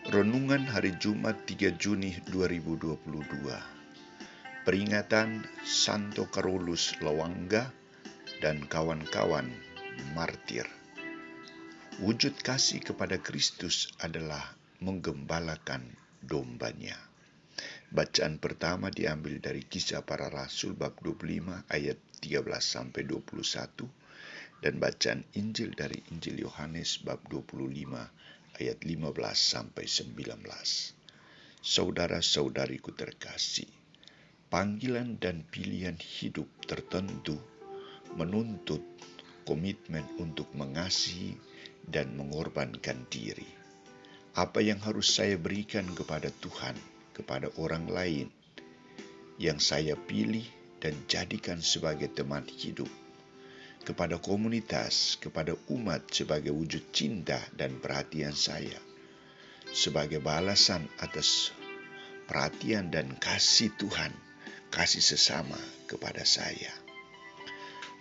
Renungan Hari Jumat 3 Juni 2022. Peringatan Santo Carolus Lwanga dan kawan-kawan martir. Wujud kasih kepada Kristus adalah menggembalakan dombanya. Bacaan pertama diambil dari Kisah Para Rasul bab 25 ayat 13-21 dan bacaan Injil dari Injil Yohanes bab 25 ayat 15-19. Saudara-saudariku terkasih, panggilan dan pilihan hidup tertentu menuntut komitmen untuk mengasihi dan mengorbankan diri. Apa yang harus saya berikan kepada Tuhan, kepada orang lain yang saya pilih dan jadikan sebagai teman hidup, kepada komunitas, kepada umat sebagai wujud cinta dan perhatian saya, sebagai balasan atas perhatian dan kasih Tuhan, kasih sesama kepada saya.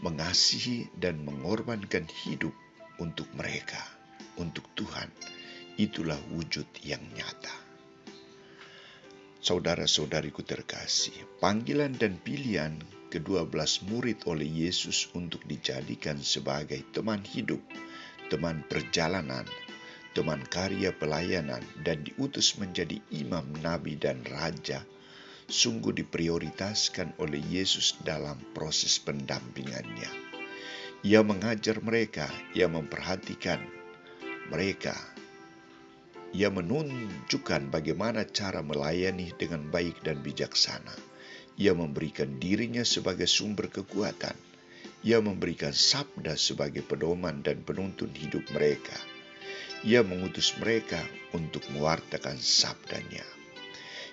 Mengasihi dan mengorbankan hidup untuk mereka, untuk Tuhan, itulah wujud yang nyata. Saudara-saudariku terkasih, panggilan dan pilihan ke-12 murid oleh Yesus untuk dijadikan sebagai teman hidup, teman perjalanan, teman karya pelayanan, dan diutus menjadi imam, nabi, dan raja, sungguh diprioritaskan oleh Yesus dalam proses pendampingannya. Ia mengajar mereka, ia memperhatikan mereka, ia menunjukkan bagaimana cara melayani dengan baik dan bijaksana. Ia memberikan dirinya sebagai sumber kekuatan. Ia memberikan sabda sebagai pedoman dan penuntun hidup mereka. Ia mengutus mereka untuk mewartakan sabdanya.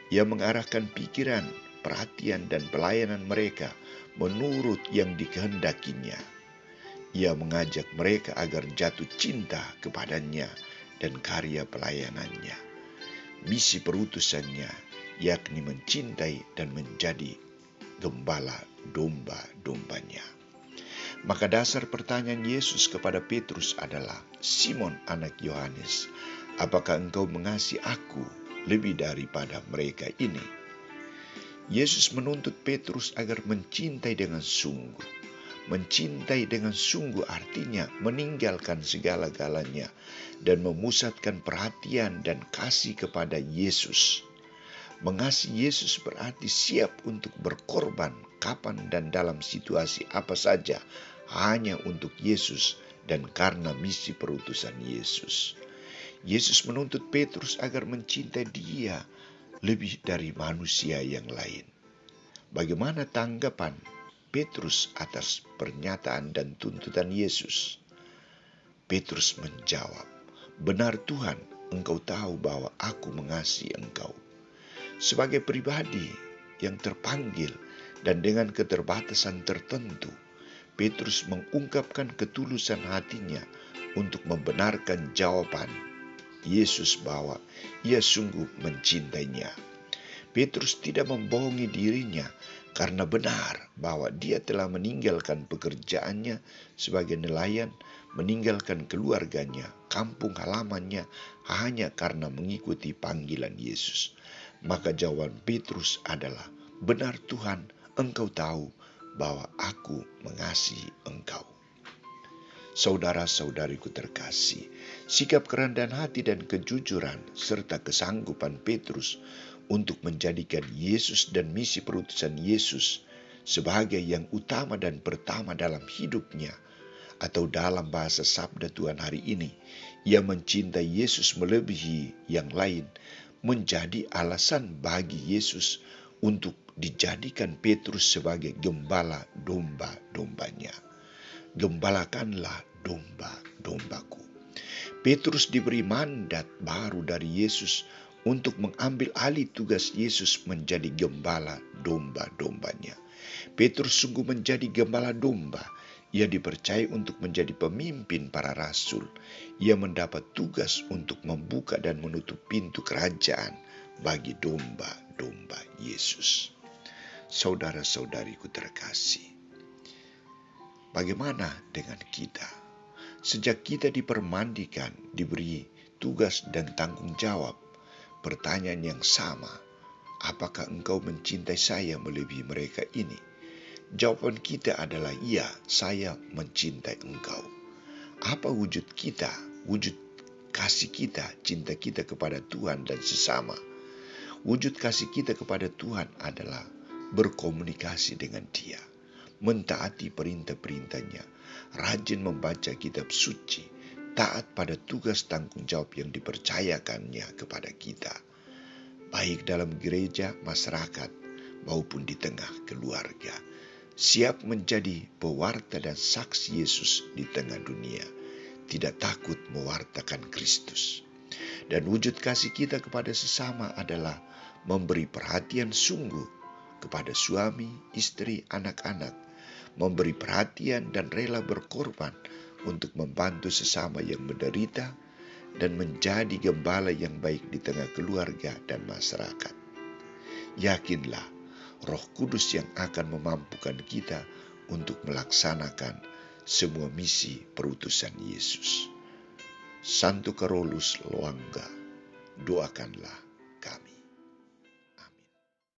Ia mengarahkan pikiran, perhatian, dan pelayanan mereka menurut yang dikehendakinya. Ia mengajak mereka agar jatuh cinta kepadanya dan karya pelayanannya. Misi perutusannya yakni mencintai dan menjadi gembala domba-dombanya. Maka dasar pertanyaan Yesus kepada Petrus adalah, Simon anak Yohanes, apakah engkau mengasihi aku lebih daripada mereka ini? Yesus menuntut Petrus agar mencintai dengan sungguh. Mencintai dengan sungguh artinya meninggalkan segala-galanya dan memusatkan perhatian dan kasih kepada Yesus. Mengasihi Yesus berarti siap untuk berkorban kapan dan dalam situasi apa saja hanya untuk Yesus dan karena misi perutusan Yesus. Yesus menuntut Petrus agar mencintai dia lebih dari manusia yang lain. Bagaimana tanggapan Petrus atas pernyataan dan tuntutan Yesus? Petrus menjawab, "Benar Tuhan, engkau tahu bahwa aku mengasihi engkau." Sebagai pribadi yang terpanggil dan dengan keterbatasan tertentu, Petrus mengungkapkan ketulusan hatinya untuk membenarkan jawaban Yesus bahwa ia sungguh mencintainya. Petrus tidak membohongi dirinya karena benar bahwa dia telah meninggalkan pekerjaannya sebagai nelayan, meninggalkan keluarganya, kampung halamannya hanya karena mengikuti panggilan Yesus. Maka jawaban Petrus adalah, "Benar Tuhan, engkau tahu bahwa aku mengasihi engkau." Saudara-saudariku terkasih, sikap kerendahan hati dan kejujuran serta kesanggupan Petrus untuk menjadikan Yesus dan misi perutusan Yesus sebagai yang utama dan pertama dalam hidupnya, atau dalam bahasa sabda Tuhan hari ini, ia mencintai Yesus melebihi yang lain, menjadi alasan bagi Yesus untuk dijadikan Petrus sebagai gembala domba-dombanya. Gembalakanlah domba-dombaku. Petrus diberi mandat baru dari Yesus untuk mengambil alih tugas Yesus menjadi gembala domba-dombanya. Petrus sungguh menjadi gembala domba. Ia dipercaya untuk menjadi pemimpin para rasul. Ia mendapat tugas untuk membuka dan menutup pintu kerajaan bagi domba-domba Yesus. Saudara-saudariku terkasih, bagaimana dengan kita? Sejak kita dipermandikan, diberi tugas dan tanggung jawab, pertanyaan yang sama. Apakah engkau mencintai saya melebihi mereka ini? Jawaban kita adalah iya, saya mencintai engkau. Apa wujud kita, wujud kasih kita, cinta kita kepada Tuhan dan sesama? Wujud kasih kita kepada Tuhan adalah berkomunikasi dengan Dia, mentaati perintah-perintahnya, rajin membaca kitab suci, taat pada tugas tanggung jawab yang dipercayakannya kepada kita, baik dalam gereja, masyarakat, maupun di tengah keluarga. Siap menjadi pewarta dan saksi Yesus di tengah dunia, tidak takut mewartakan Kristus. Dan wujud kasih kita kepada sesama adalah memberi perhatian sungguh kepada suami, istri, anak-anak, memberi perhatian dan rela berkorban untuk membantu sesama yang menderita, dan menjadi gembala yang baik di tengah keluarga dan masyarakat. Yakinlah, Roh Kudus yang akan memampukan kita untuk melaksanakan semua misi perutusan Yesus. Santo Carolus Lwanga, doakanlah